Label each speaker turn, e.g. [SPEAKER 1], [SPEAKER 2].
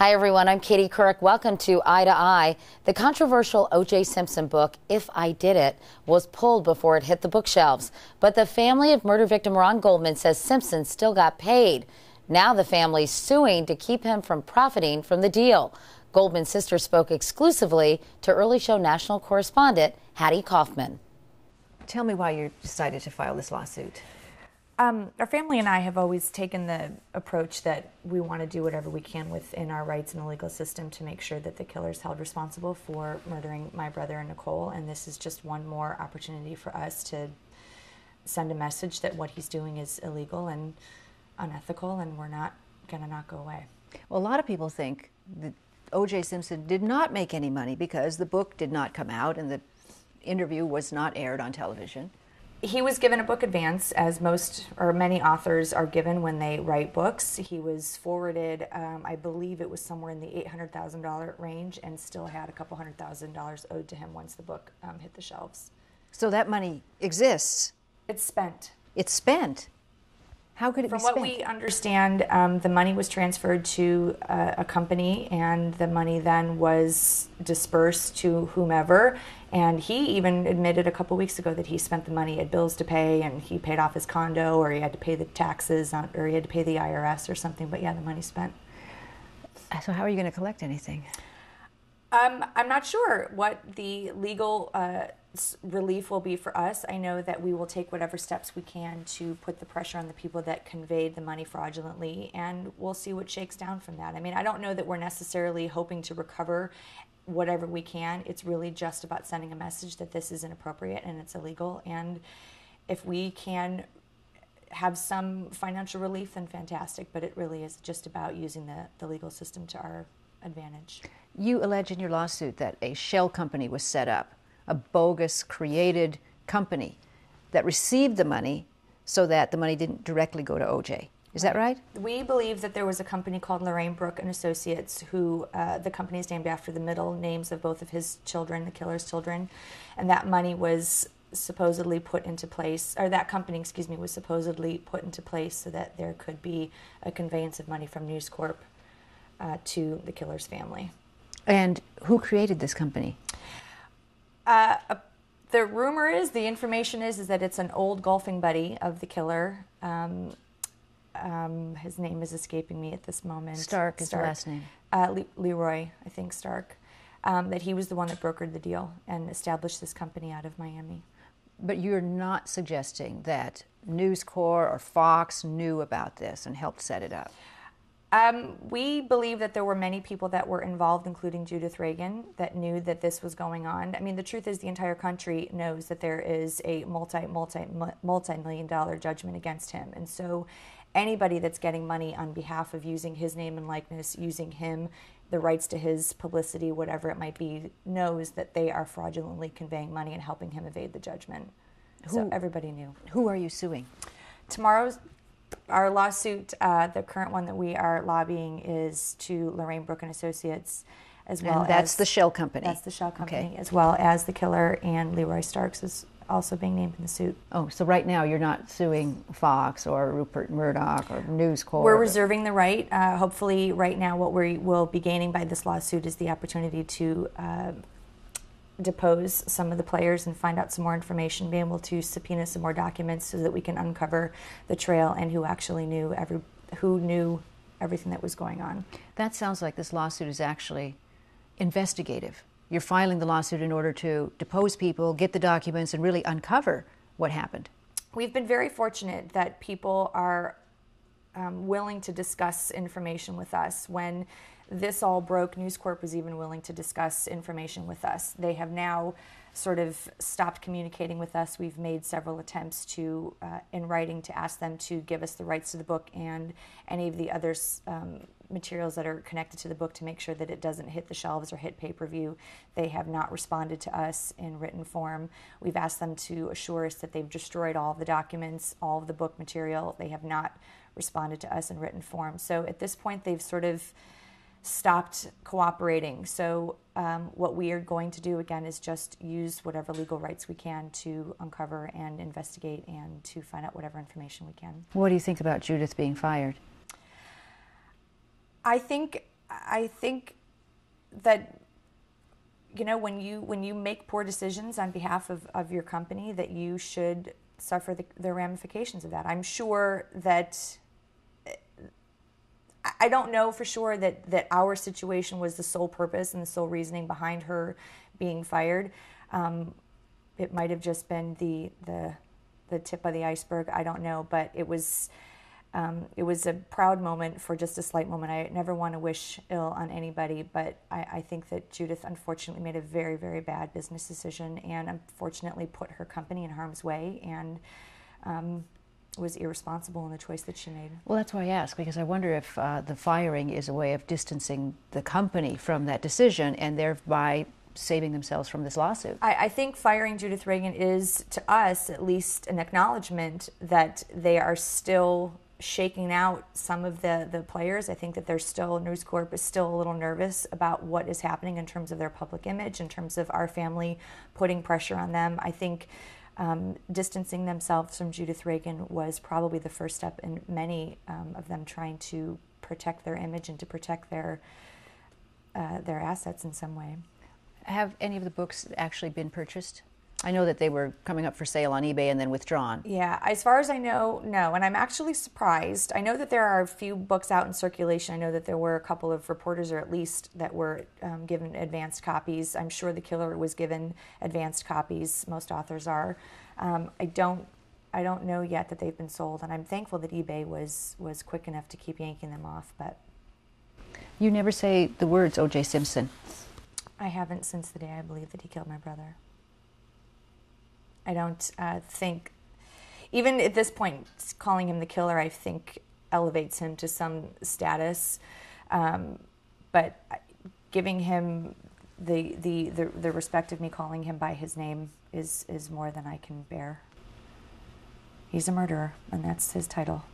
[SPEAKER 1] Hi, everyone. I'm Katie Couric. Welcome to Eye to Eye. The controversial O.J. Simpson book, If I Did It, was pulled before it hit the bookshelves. But the family of murder victim Ron Goldman says Simpson still got paid. Now the family's suing to keep him from profiting from the deal. Goldman's sister spoke exclusively to Early Show national correspondent Hattie Kaufman.
[SPEAKER 2] Tell me why you decided to file this lawsuit.
[SPEAKER 3] Our family and I have always taken the approach that we want to do whatever we can within our rights in the legal system to make sure that the killer is held responsible for murdering my brother and Nicole, and this is just one more opportunity for us to send a message that what he's doing is illegal and unethical, and we're not going to not go away.
[SPEAKER 2] Well, a lot of people think that O.J. Simpson did not make any money because the book did not come out and the interview was not aired on television.
[SPEAKER 3] He was given a book advance, as most or many authors are given when they write books. He was forwarded, I believe it was somewhere in the $800,000 range, and still had a couple $100,000 owed to him once the book hit the shelves.
[SPEAKER 2] So that money exists.
[SPEAKER 3] It's spent.
[SPEAKER 2] It's spent. How could it be spent?
[SPEAKER 3] From what we understand, the money was transferred to a company, and the money then was dispersed to whomever. And he even admitted a couple weeks ago that he spent the money, he had bills to pay, and he paid off his condo, or he had to pay the taxes, or he had to pay the IRS or something. But yeah, the money's spent.
[SPEAKER 2] So how are you going to collect anything?
[SPEAKER 3] I'm not sure what the legal relief will be for us. I know that we will take whatever steps we can to put the pressure on the people that conveyed the money fraudulently, and we'll see what shakes down from that. I mean, I don't know that we're necessarily hoping to recover whatever we can. It's really just about sending a message that this is inappropriate and it's illegal, and if we can have some financial relief, then fantastic, but it really is just about using the legal system to our advantage.
[SPEAKER 2] You allege in your lawsuit that a shell company was set up, a bogus created company that received the money so that the money didn't directly go to O.J. Is that right?
[SPEAKER 3] We believe that there was a company called Lorraine Brooke and Associates, who the company is named after the middle names of both of his children, the killer's children, and that money was supposedly put into place, or that company, excuse me, was supposedly put into place so that there could be a conveyance of money from News Corp to the killer's family.
[SPEAKER 2] And who created this company?
[SPEAKER 3] The rumor is, the information is that it's an old golfing buddy of the killer. His name is escaping me at this moment.
[SPEAKER 2] Stark is the last name.
[SPEAKER 3] Leroy, I think Stark. That he was the one that brokered the deal and established this company out of Miami.
[SPEAKER 2] But you're not suggesting that News Corp or Fox knew about this and helped set it up?
[SPEAKER 3] We believe that there were many people that were involved, including Judith Reagan, that knew that this was going on. I mean, the truth is the entire country knows that there is a multi-million-dollar judgment against him. And so anybody that's getting money on behalf of using his name and likeness, using him, the rights to his publicity, whatever it might be, knows that they are fraudulently conveying money and helping him evade the judgment. So everybody knew.
[SPEAKER 2] Who are you suing?
[SPEAKER 3] Our lawsuit, the current one that we are lobbying, is to Lorraine Brooke and Associates, as well as...
[SPEAKER 2] that's the shell company?
[SPEAKER 3] That's the shell company,
[SPEAKER 2] okay.
[SPEAKER 3] As well as the killer, and Leroy Starks is also being named in the suit.
[SPEAKER 2] Oh, so right now you're not suing Fox or Rupert Murdoch or News Corp?
[SPEAKER 3] We're reserving the right. Hopefully right now what we will be gaining by this lawsuit is the opportunity to depose some of the players and find out some more information, be able to subpoena some more documents so that we can uncover the trail and who actually knew everything that was going on.
[SPEAKER 2] That sounds like this lawsuit is actually investigative. You're filing the lawsuit in order to depose people, get the documents, and really uncover what happened.
[SPEAKER 3] We've been very fortunate that people are willing to discuss information with us. When this all broke, News Corp was even willing to discuss information with us. They have now sort of stopped communicating with us. We've made several attempts to, in writing, to ask them to give us the rights to the book and any of the other materials that are connected to the book to make sure that it doesn't hit the shelves or hit pay-per-view. They have not responded to us in written form. We've asked them to assure us that they've destroyed all of the documents, all of the book material. They have not responded to us in written form. So at this point, they've sort of stopped cooperating. So what we are going to do, again, is just use whatever legal rights we can to uncover and investigate and to find out whatever information we can.
[SPEAKER 2] What do you think about Judith being fired?
[SPEAKER 3] I think I think that, you know, when you make poor decisions on behalf of your company, that you should suffer the ramifications of that. I'm sure that, I don't know for sure that our situation was the sole purpose and the sole reasoning behind her being fired. It might have just been the tip of the iceberg. I don't know, but it was a proud moment for just a slight moment. I never want to wish ill on anybody, but I think that Judith unfortunately made a very, very bad business decision and unfortunately put her company in harm's way, and was irresponsible in the choice that she made.
[SPEAKER 2] Well, that's why I ask, because I wonder if the firing is a way of distancing the company from that decision and thereby saving themselves from this lawsuit.
[SPEAKER 3] I think firing Judith Reagan is, to us, at least an acknowledgement that they are still shaking out some of the players. I think that there's still, News Corp is still a little nervous about what is happening in terms of their public image, in terms of our family putting pressure on them. I think distancing themselves from Judith Reagan was probably the first step in many of them trying to protect their image and to protect their assets in some way.
[SPEAKER 2] Have any of the books actually been purchased? I know that they were coming up for sale on eBay and then withdrawn.
[SPEAKER 3] Yeah, as far as I know, no. And I'm actually surprised. I know that there are a few books out in circulation. I know that there were a couple of reporters, or at least that were given advanced copies. I'm sure The Killer was given advanced copies. Most authors are. I don't know yet that they've been sold, and I'm thankful that eBay was quick enough to keep yanking them off. But
[SPEAKER 2] you never say the words O.J. Simpson.
[SPEAKER 3] I haven't since the day I believe that he killed my brother. I don't think, even at this point, calling him the killer, I think elevates him to some status. But giving him the respect of me calling him by his name is more than I can bear. He's a murderer, and that's his title.